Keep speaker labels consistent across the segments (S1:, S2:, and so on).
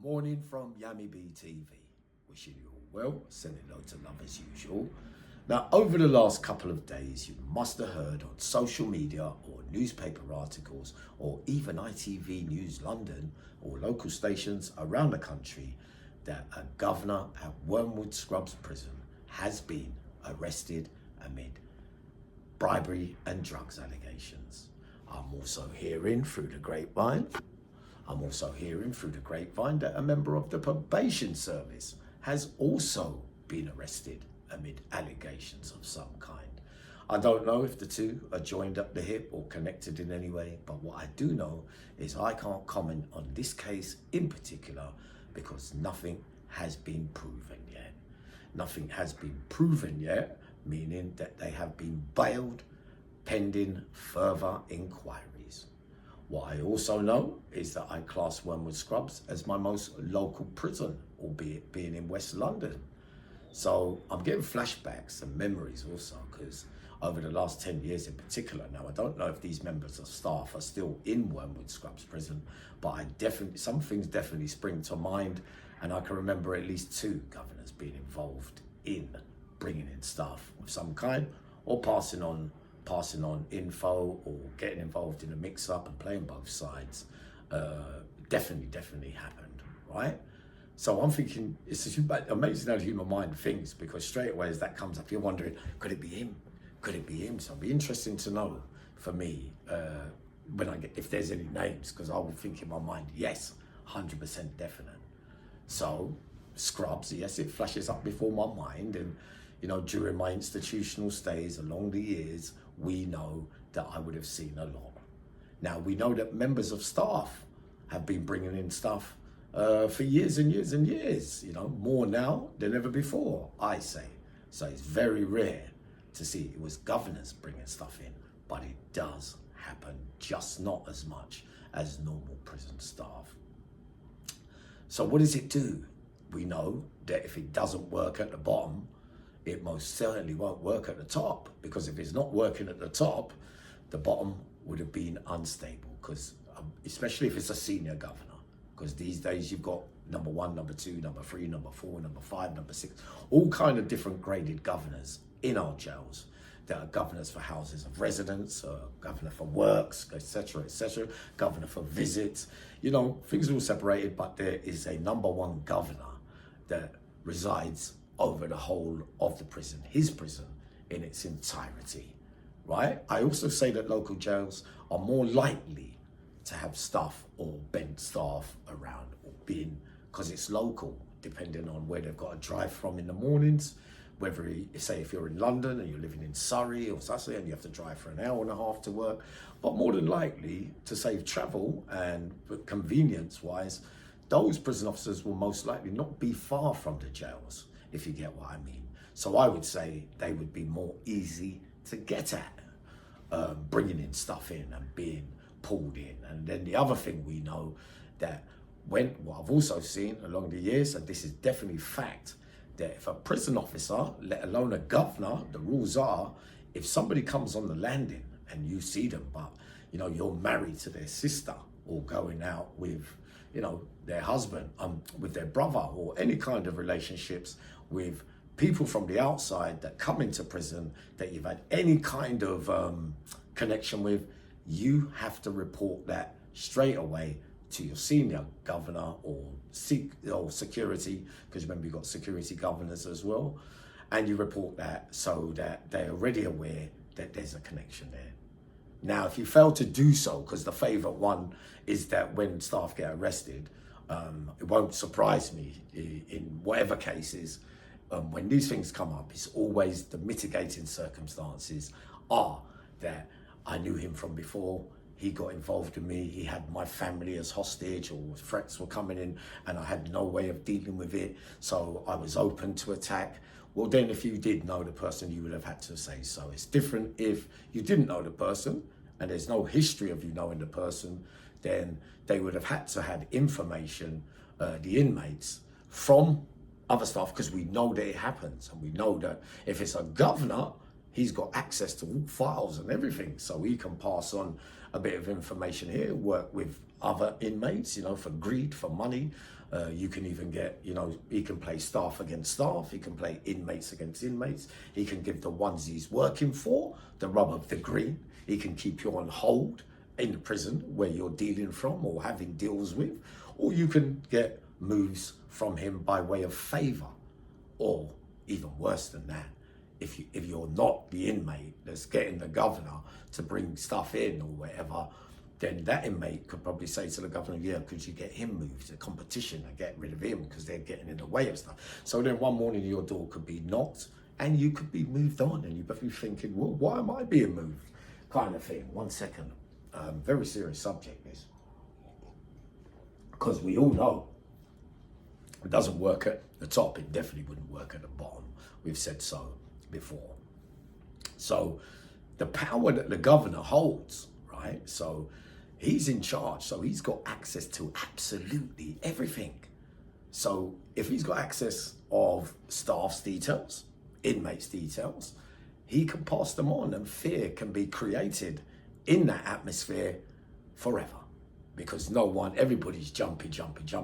S1: Morning from Yummy B TV. Wishing you all well, sending loads of love as usual. Now, over the last couple of days, you must have heard on social media or newspaper articles or even ITV News London or local stations around the country that a governor at Wormwood Scrubs prison has been arrested amid bribery and drugs allegations. I'm also hearing through the grapevine that a member of the probation service has also been arrested amid allegations of some kind. I don't know if the two are joined up the hip or connected in any way, but what I do know is I can't comment on this case in particular because nothing has been proven yet. Nothing has been proven yet, meaning that they have been bailed pending further inquiries. What I also know is that I class Wormwood Scrubs as my most local prison, albeit being in West London. So I'm getting flashbacks and memories also, because over the last 10 years in particular, now I don't know if these members of staff are still in Wormwood Scrubs prison, but some things definitely spring to mind, and I can remember at least 2 governors being involved in bringing in staff of some kind or passing on info or getting involved in a mix-up and playing both sides. Definitely happened, right? So I'm thinking, it's amazing how the human mind thinks, because straight away as that comes up, you're wondering, could it be him? Could it be him? So it'll be interesting to know for me if there's any names, because I will think in my mind, yes, 100% definite. So Scrubs, yes, it flashes up before my mind, and during my institutional stays along the years, we know that I would have seen a lot. Now, we know that members of staff have been bringing in stuff for years and years and years, more now than ever before, I say. So it's very rare to see it was governors bringing stuff in, but it does happen, just not as much as normal prison staff. So what does it do? We know that if it doesn't work at the bottom, it most certainly won't work at the top, because if it's not working at the top, the bottom would have been unstable, because especially if it's a senior governor, because these days you've got number 1, number 2, number 3, number 4, number 5, number 6, all kind of different graded governors in our jails. There are governors for houses of residence, governor for works, etc., governor for visits. Things are all separated, but there is a number 1 governor that resides over the whole of the prison, his prison in its entirety, right? I also say that local jails are more likely to have staff or bent staff around, or being, because it's local, depending on where they've got to drive from in the mornings, whether, say, if you're in London and you're living in Surrey or Sussex and you have to drive for an hour and a half to work, but more than likely to save travel and convenience-wise, those prison officers will most likely not be far from the jails, if you get what I mean. So I would say they would be more easy to get at, bringing in stuff in and being pulled in. And then the other thing we know that what I've also seen along the years, and this is definitely fact, that if a prison officer, let alone a governor, the rules are, if somebody comes on the landing and you see them, but you're married to their sister or going out with their husband, with their brother, or any kind of relationships with people from the outside that come into prison that you've had any kind of connection with, you have to report that straight away to your senior governor or security, because remember you've got security governors as well, and you report that so that they're already aware that there's a connection there. Now, if you fail to do so, because the favourite one is that when staff get arrested, it won't surprise me in whatever cases, when these things come up, it's always the mitigating circumstances are that I knew him from before, he got involved in me, he had my family as hostage, or threats were coming in and I had no way of dealing with it, so I was open to attack. Well, then if you did know the person, you would have had to say so. It's different if you didn't know the person and there's no history of you knowing the person, then they would have had to have information, the inmates, from other staff, because we know that it happens, and we know that if it's a governor, he's got access to all files and everything, so he can pass on a bit of information here, work with other inmates, for greed, for money. You can even get, he can play staff against staff. He can play inmates against inmates. He can give the ones he's working for the rub of the green. He can keep you on hold in the prison where you're dealing from or having deals with. Or you can get moves from him by way of favour. Or even worse than that, if you're not the inmate that's getting the governor to bring stuff in or whatever, then that inmate could probably say to the governor, yeah, could you get him moved? A competition and get rid of him because they're getting in the way of stuff. So then one morning your door could be knocked and you could be moved on, and you'd be thinking, well, why am I being moved? Kind of thing. 1 second. Very serious subject, this. Because we all know it doesn't work at the top. It definitely wouldn't work at the bottom. We've said so before. So the power that the governor holds, right? So he's in charge. So he's got access to absolutely everything. So if he's got access of staff's details, inmates' details, he can pass them on, and fear can be created in that atmosphere forever. Because everybody's jumpy,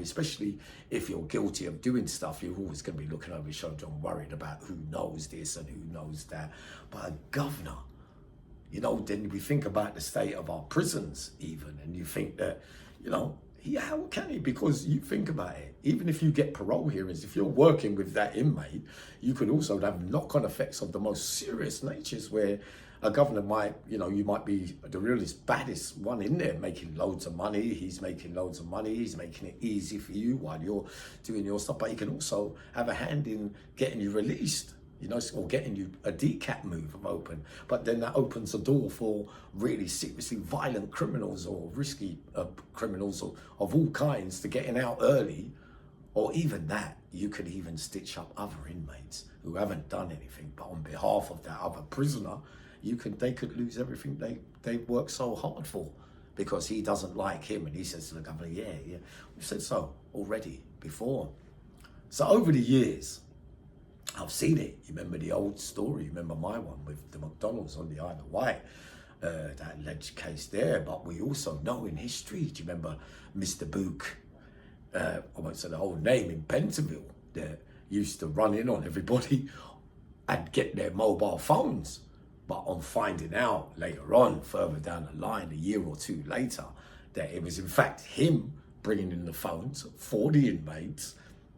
S1: especially if you're guilty of doing stuff. You're always going to be looking over your shoulder and worried about who knows this and who knows that. But a governor, then we think about the state of our prisons even, and you think that, how can he? Because you think about it, even if you get parole hearings, if you're working with that inmate, you could also have knock-on effects of the most serious natures where a governor might, you might be the realest, baddest one in there, making loads of money. He's making loads of money. He's making it easy for you while you're doing your stuff. But he can also have a hand in getting you released, or getting you a decat move open. But then that opens the door for really seriously violent criminals or risky criminals of all kinds to getting out early. Or even that, you could even stitch up other inmates who haven't done anything, but on behalf of that other prisoner, they could lose everything they worked so hard for, because he doesn't like him, and he says to the governor, yeah, we've said so already before. So over the years, I've seen it. You remember the old story? You remember my one with the McDonald's on the Isle of Wight, that alleged case there. But we also know in history, do you remember Mr. Book, I won't say the whole name, in Pentonville, that used to run in on everybody and get their mobile phones. But on finding out later on, further down the line, a year or two later, that it was in fact him bringing in the phones for the inmates,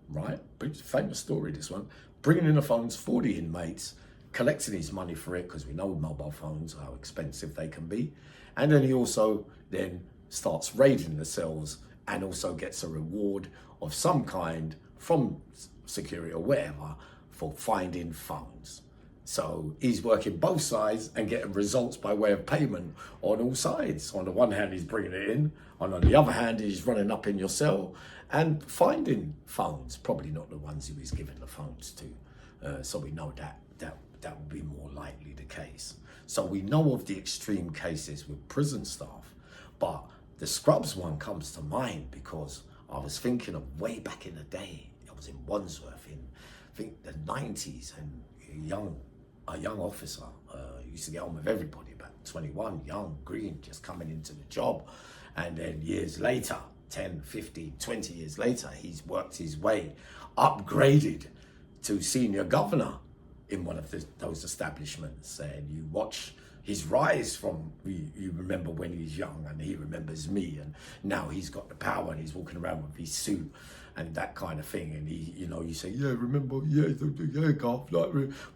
S1: right? Famous story, this one. Bringing in the phones for the inmates, collecting his money for it, because we know mobile phones, how expensive they can be. And then he also then starts raiding the cells and also gets a reward of some kind from security or whatever for finding phones. So he's working both sides and getting results by way of payment on all sides. On the one hand, he's bringing it in. And on the other hand, he's running up in your cell and finding phones. Probably not the ones he was giving the phones to. So we know that would be more likely the case. So we know of the extreme cases with prison staff. But the Scrubs one comes to mind because I was thinking of way back in the day. I was in Wandsworth in, I think, the 90s, and a young officer used to get on with everybody, about 21, young, green, just coming into the job. And then years later, 10, 15, 20 years later, he's worked his way, upgraded to senior governor in one of those establishments. And you watch his rise from, you remember when he's young, and he remembers me, and now he's got the power and he's walking around with his suit and that kind of thing. And he, you say, yeah, remember, yeah, Garth,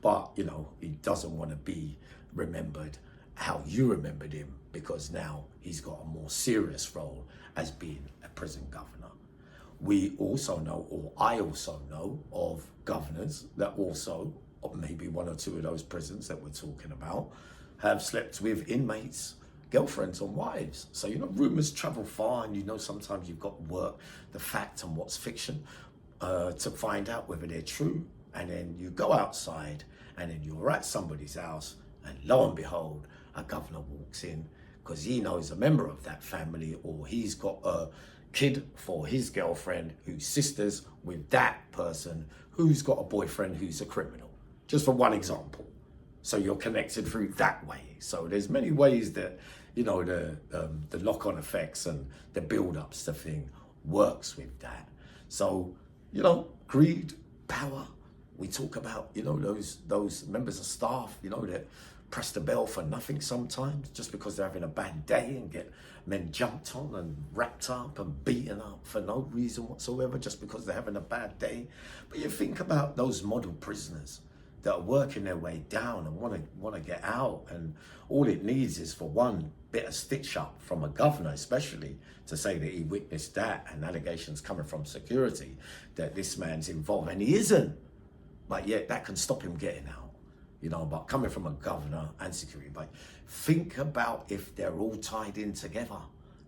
S1: but, he doesn't want to be remembered how you remembered him, because now he's got a more serious role as being a prison governor. We also know, or I also know, of governors that also, or maybe one or two of those prisons that we're talking about, have slept with inmates' girlfriends or wives. So, rumors travel far, and sometimes you've got to work the fact and what's fiction to find out whether they're true. And then you go outside, and then you're at somebody's house, and lo and behold, a governor walks in because he knows a member of that family, or he's got a kid for his girlfriend who's sisters with that person who's got a boyfriend who's a criminal. Just for one example. So you're connected through that way. So there's many ways that, you know, the knock-on effects and the build-ups to thing works with that. So, you know, greed, power. We talk about, you know, those members of staff, you know, that press the bell for nothing sometimes just because they're having a bad day and get men jumped on and wrapped up and beaten up for no reason whatsoever just because they're having a bad day. But you think about those model prisoners that are working their way down and want to get out, and all it needs is for one bit of stitch up from a governor, especially, to say that he witnessed that and allegations coming from security that this man's involved, and he isn't, but yet that can stop him getting out, you know. But coming from a governor and security, but think about if they're all tied in together.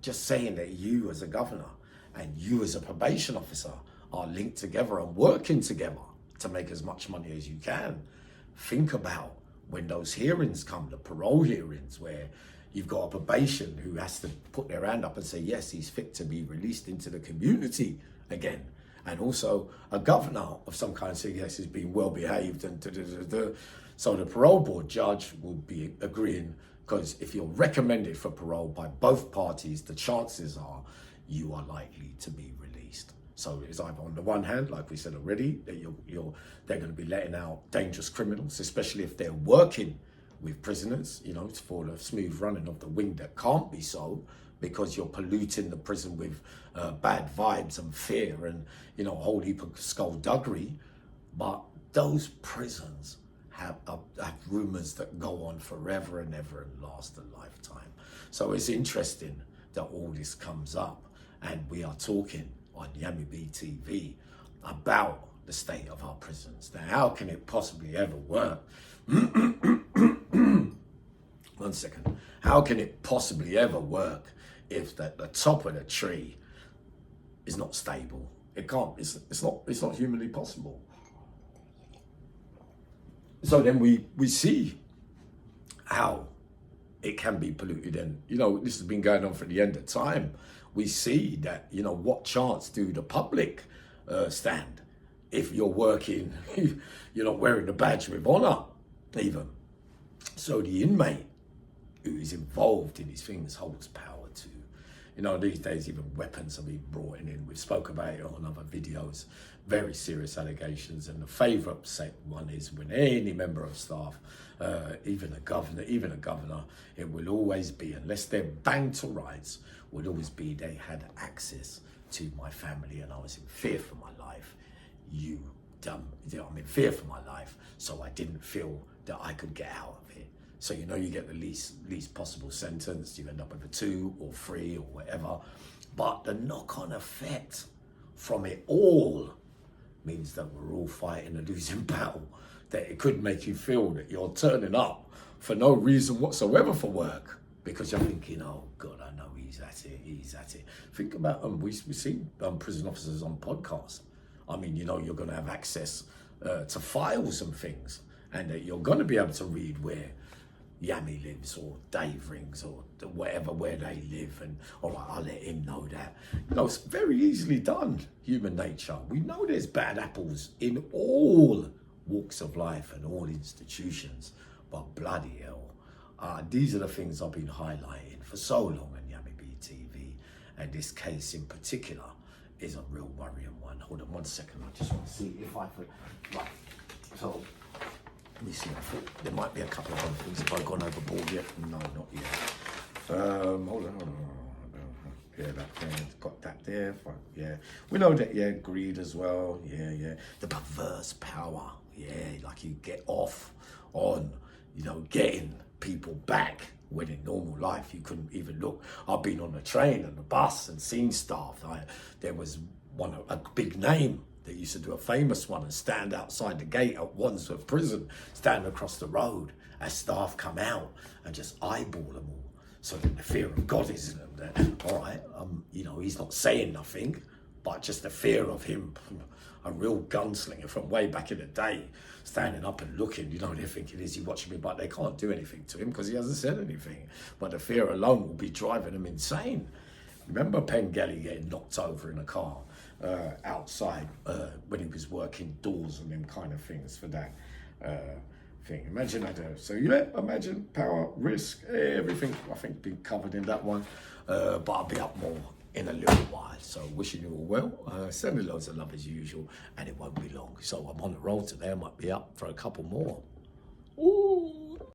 S1: Just saying that you as a governor and you as a probation officer are linked together and working together to make as much money as you can. Think about when those hearings come, the parole hearings, where you've got a probation who has to put their hand up and say, yes, he's fit to be released into the community again. And also a governor of some kind saying, yes, he's been well behaved and da-da-da-da. So the parole board judge will be agreeing, because if you're recommended for parole by both parties, the chances are you are likely to be released. So it's either on the one hand, like we said already, that they're going to be letting out dangerous criminals, especially if they're working with prisoners, you know, it's for the smooth running of the wing that can't be so, because you're polluting the prison with bad vibes and fear and, you know, a whole heap of skullduggery. But those prisons have rumours that go on forever and ever and last a lifetime. So it's interesting that all this comes up, and we are talking on Yami B TV about the state of our prisons. Now, how can it possibly ever work? 1 second. How can it possibly ever work if the top of the tree is not stable? It can't. It's not humanly possible. So then we see how it can be polluted, and you know, this has been going on for the end of time. We see that, you know, what chance do the public stand if you're working, you're not wearing the badge with honour even. So the inmate who is involved in these things holds power too. You know, these days even weapons are being brought in. We've spoke about it on other videos. Very serious allegations, and the favourite one is when any member of staff, even a governor, it will always be, unless they're banged to rights, would always be they had access to my family and I was in fear for my life. I'm in fear for my life, so I didn't feel that I could get out of it. So, you know, you get the least possible sentence, you end up with a 2 or 3 or whatever. But the knock-on effect from it all means that we're all fighting a losing battle, that it could make you feel that you're turning up for no reason whatsoever for work, because you're thinking, oh God, I know he's at it. Think about, we see prison officers on podcasts. I mean, you know, you're going to have access to files and things, and that you're going to be able to read where Yami lives or Dave rings or whatever, where they live, and all right, I'll let him know that. You know, it's very easily done, human nature. We know there's bad apples in all walks of life and all institutions, but bloody hell, these are the things I've been highlighting for so long on Yami B TV, and this case in particular is a real worrying one. Hold on 1 second, I just want to see if I could, right, so let me see, I thought there might be a couple of other things. Have I gone overboard yet? No, not yet. Hold on. Yeah, that thing, got that there. Yeah, we know that, yeah, greed as well. Yeah. The perverse power. Yeah, like you get off on, you know, getting people back when in normal life you couldn't even look. I've been on the train and the bus and seen staff. There was a big name that used to do a famous one and stand outside the gate at Wandsworth Prison, stand across the road as staff come out and just eyeball them all. So that the fear of God is in them. That, all right, you know, he's not saying nothing, but just the fear of him, a real gunslinger from way back in the day, standing up and looking, you know, they're thinking, is he watching me? But they can't do anything to him because he hasn't said anything. But the fear alone will be driving them insane. Remember Pengelly getting knocked over in a car outside when he was working doors and them kind of things for that thing. Imagine I do. So yeah, imagine power, risk, everything. I think been covered in that one. But I'll be up more in a little while. So wishing you all well. Sending loads of love as usual, and it won't be long. So I'm on the road today. I might be up for a couple more.